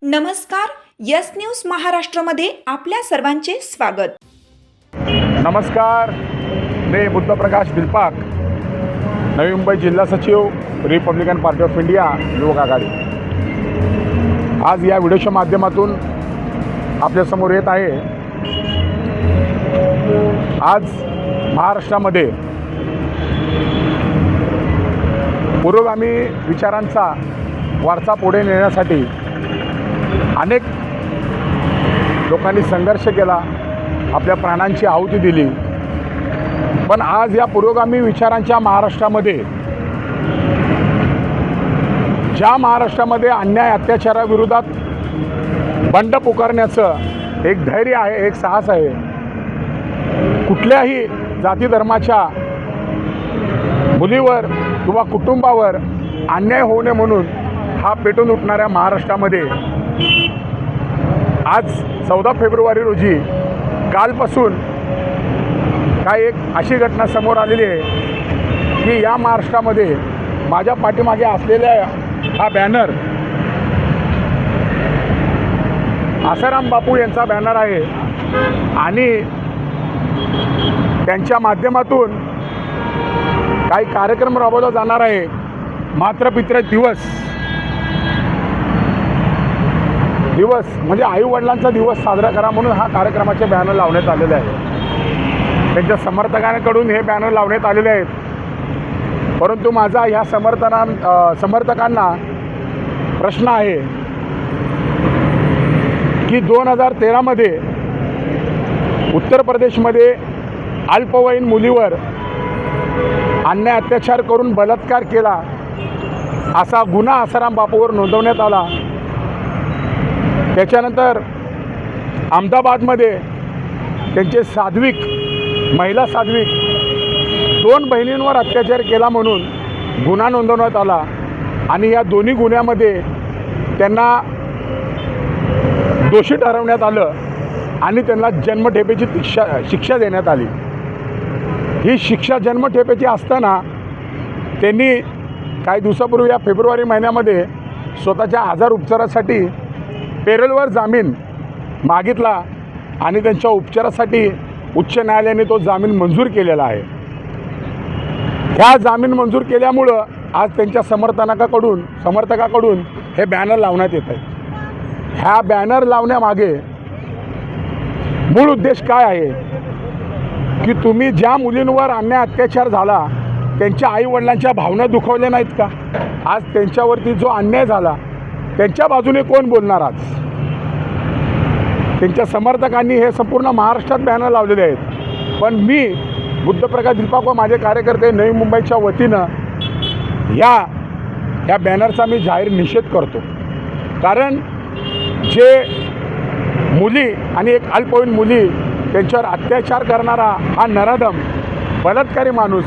नमस्कार, yes news महाराष्ट्रमध्ये आपल्या सर्वांचे स्वागत. नमस्कार, मी बुद्धप्रकाश दिलपाक, नवी मुंबई जिल्हा सचिव, रिपब्लिकन पार्टी ऑफ इंडिया युवक आघाडी. आज या व्हिडिओच्या माध्यमातून आपल्यासमोर येत आहे. आज महाराष्ट्रामध्ये पुरोगामी विचारांचा वारसा पुढे नेण्यासाठी अनेक लोकांनी संघर्ष केला, आपल्या प्राणांची आहुती दिली. पण आज या पुरोगामी विचारांच्या महाराष्ट्रामध्ये, ज्या महाराष्ट्रामध्ये अन्याय अत्याचाराविरोधात बंड पुकारण्याचं एक धैर्य आहे, एक साहस आहे, कुठल्याही जाती धर्माच्या मुलीवर किंवा कुटुंबावर अन्याय होऊ नये म्हणून हा पेटून उठणाऱ्या महाराष्ट्रामध्ये आज 14 फेब्रुवारी रोजी कालपासून काय एक अशी घटना समोर आलेली आहे की या महाराष्ट्रामध्ये माझ्या पाठीमागे असलेला हा बॅनर आसाराम बापू यांचा बॅनर आहे आणि त्यांच्या माध्यमातून काही कार्यक्रम राबवला जाणार आहे. मातृपितृ दिवस म्हणजे आईवडिलांचा दिवस साजरा करा म्हणून हा कार्यक्रमाचे बॅनर लावण्यात आलेले आहे. त्यांच्या समर्थकांकडून हे बॅनर लावण्यात आलेले आहेत. परंतु माझा ह्या समर्थकांना प्रश्न आहे की 2013मध्ये उत्तर प्रदेशमध्ये अल्पवयीन मुलीवर अन्याय अत्याचार करून बलात्कार केला असा गुन्हा आसाराम बापूवर नोंदवण्यात आला. त्याच्यानंतर अहमदाबादमध्ये त्यांचे महिला साध्विक 2 बहिणींवर अत्याचार केला म्हणून गुन्हा नोंदवण्यात आला आणि या दोन्ही गुन्ह्यामध्ये त्यांना दोषी ठरवण्यात आलं आणि त्यांना जन्मठेपेची शिक्षा देण्यात आली. ही शिक्षा जन्मठेपेची असताना त्यांनी काही दिवसापूर्वी या फेब्रुवारी महिन्यामध्ये स्वतःच्या आजार उपचारासाठी पेरोलवर जामीन मागितला आणि त्यांच्या उपचारासाठी उच्च न्यायालयाने तो जामीन मंजूर केलेला आहे. ह्या जामीन मंजूर केल्यामुळं आज त्यांच्या समर्थकाकडून हे बॅनर लावण्यात येत आहे. ह्या बॅनर लावण्यामागे मूळ उद्देश काय आहे की तुम्ही ज्या मुलींवर अन्याय अत्याचार झाला त्यांच्या आईवडिलांच्या भावना दुखावल्या नाहीत का? आज त्यांच्यावरती जो अन्याय झाला त्यांच्या बाजूने कोण बोलणार? आज त्यांच्या समर्थकांनी हे संपूर्ण महाराष्ट्रात बॅनर लावलेले आहेत. पण मी बुद्धप्रकाश दिलपाक व माझे कार्यकर्ते नवी मुंबईच्या वतीनं या बॅनरचा मी जाहीर निषेध करतो. कारण जे मुली आणि एक अल्पवयीन मुली त्यांच्यावर अत्याचार करणारा हा नराधम बलात्कारी माणूस,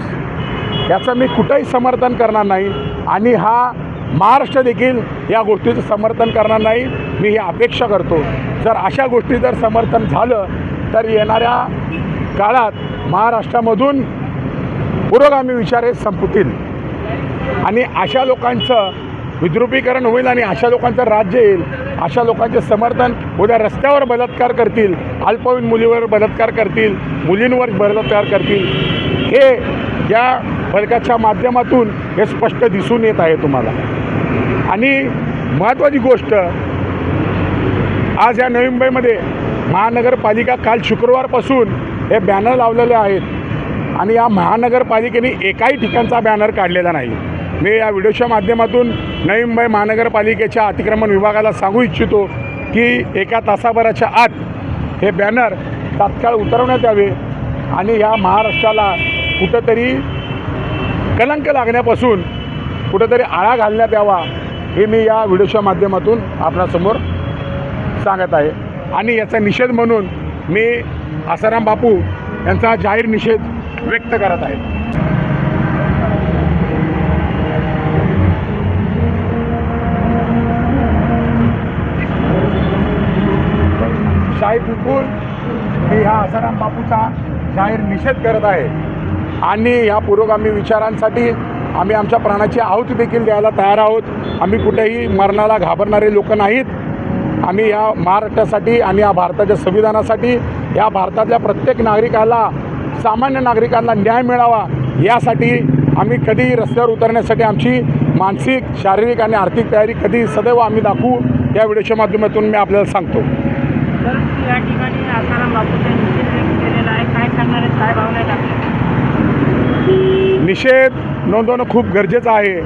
याचं मी कुठंही समर्थन करणार नाही आणि हा महाराष्ट्र देखील या गोष्टीचं समर्थन करणार नाही. मी ही अपेक्षा करतो जर अशा गोष्टी जर समर्थन झालं तर येणाऱ्या काळात महाराष्ट्रामधून पुरोगामी विचार हे संपतील आणि अशा लोकांचं विद्रुपीकरण होईल आणि अशा लोकांचं राज्य येईल. अशा लोकांचे समर्थन उद्या रस्त्यावर बलात्कार करतील, अल्पवयीन मुलीवर बलात्कार करतील, मुलींवर बलात्कार करतील. हे या फलकाच्या माध्यमातून हे स्पष्ट दिसून येत आहे तुम्हाला. आणि महत्त्वाची गोष्ट, आज या नवी मुंबईमध्ये महानगरपालिका काल शुक्रवारपासून हे बॅनर लावलेले आहेत आणि या महानगरपालिकेने एकाही ठिकाणचा बॅनर काढलेला नाही. मी या व्हिडिओच्या माध्यमातून नवी मुंबई महानगरपालिकेच्या अतिक्रमण विभागाला सांगू इच्छितो की 1 तासाभराच्या आत हे बॅनर तात्काळ उतरवण्यात यावे आणि या महाराष्ट्राला कुठंतरी कलंक लागण्यापासून कुठंतरी आळा घालण्यात यावा हे मी या व्हिडिओच्या माध्यमातून आपणासमोर सांगत आहे. आणि याचा निषेध म्हणून मी आसाराम बापू यांचा जाहीर निषेध व्यक्त करत आहे. शाही बिलकुल मी ह्या आसाराम बापूचा जाहीर निषेध करत आहे आणि या पुरोगामी विचारांसाठी आम्ही आमच्या प्राणाची आहुती देखील द्यायला तयार आहोत. आम्ही कुठेही मरणाला घाबरणारे लोक नाहीत. आम्ही या महाराष्ट्रासाठी आणि या भारताच्या संविधानासाठी या भारतातल्या प्रत्येक नागरिकाला, सामान्य नागरिकांना न्याय मिळावा यासाठी आम्ही कधी रस्त्यावर उतरण्यासाठी आमची मानसिक, शारीरिक आणि आर्थिक तयारी कधी सदैव आम्ही दाखवू या व्हिडिओच्या माध्यमातून मी आपल्याला सांगतो. तर या ठिकाणी आसाराम बापूंचा निषेध व्यक्त केलेला आहे. काय सांगणार आहेत, काय भावना आहेत आपल्या? निषेध नोंदवणं खूप गरजेचं आहे.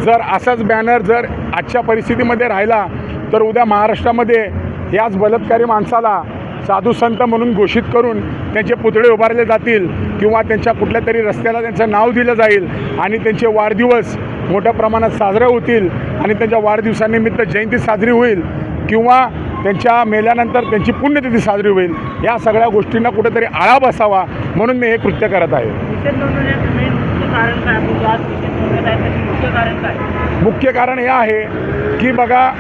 जर असाच बॅनर जर आजच्या परिस्थितीमध्ये राहिला तर उद्या महाराष्ट्रामध्ये याच बलात्कारी माणसाला साधू संत म्हणून घोषित करून त्यांचे पुतळे उभारले जातील किंवा त्यांच्या कुठल्या तरी रस्त्याला त्यांचं नाव दिलं जाईल आणि त्यांचे वाढदिवस मोठ्या प्रमाणात साजरे होतील आणि त्यांच्या वाढदिवसानिमित्त जयंती साजरी होईल किंवा त्यांच्या मेल्यानंतर त्यांची पुण्यतिथी साजरी होईल. या सगळ्या गोष्टींना कुठेतरी आळा बसावा म्हणून मी हे कृत्य करत आहे. निषेध नोंदवण्याचं मेन मुख्य कारण काय? आपण जो आज निषेध नोंदवत आहे त्याचं मुख्य कारण काय? मुख्य कारण हे आहे की बघा,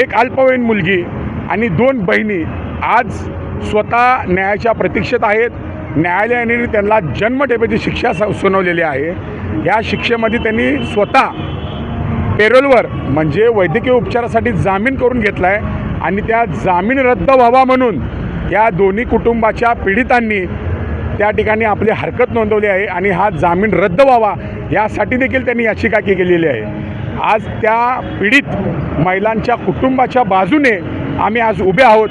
एक अल्पवयीन मुलगी आणि 2 बहिणी आज स्वतः न्यायाच्या प्रतीक्षेत आहेत. न्यायालयाने त्यांना जन्मठेपेची शिक्षा सुनावलेली आहे. या शिक्षेमध्ये त्यांनी स्वतः पेरोलवर म्हणजे वैद्यकीय उपचारासाठी जामीन करून घेतला आहे आणि त्या जामीन रद्द व्हावा म्हणून या दोन्ही कुटुंबाच्या पीडितांनी त्या ठिकाणी आपली हरकत नोंदवली आहे आणि हा जामीन रद्द व्हावा यासाठी देखील त्यांनी याचिका केलेली आहे. आज त्या पीडित महिलांच्या कुटुंबाच्या बाजूने आम्ही आज उभे आहोत.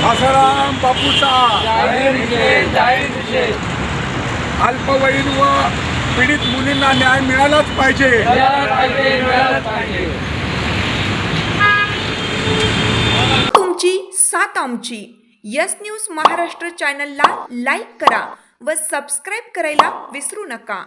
आसाराम बापूचा अल्पवयीन व पीडित मुलींना न्याय मिळालाच पाहिजे. तुमची साथ आमची. यस न्यूज महाराष्ट्र चॅनलला लाईक करा व सबस्क्राईब करायला विसरू नका.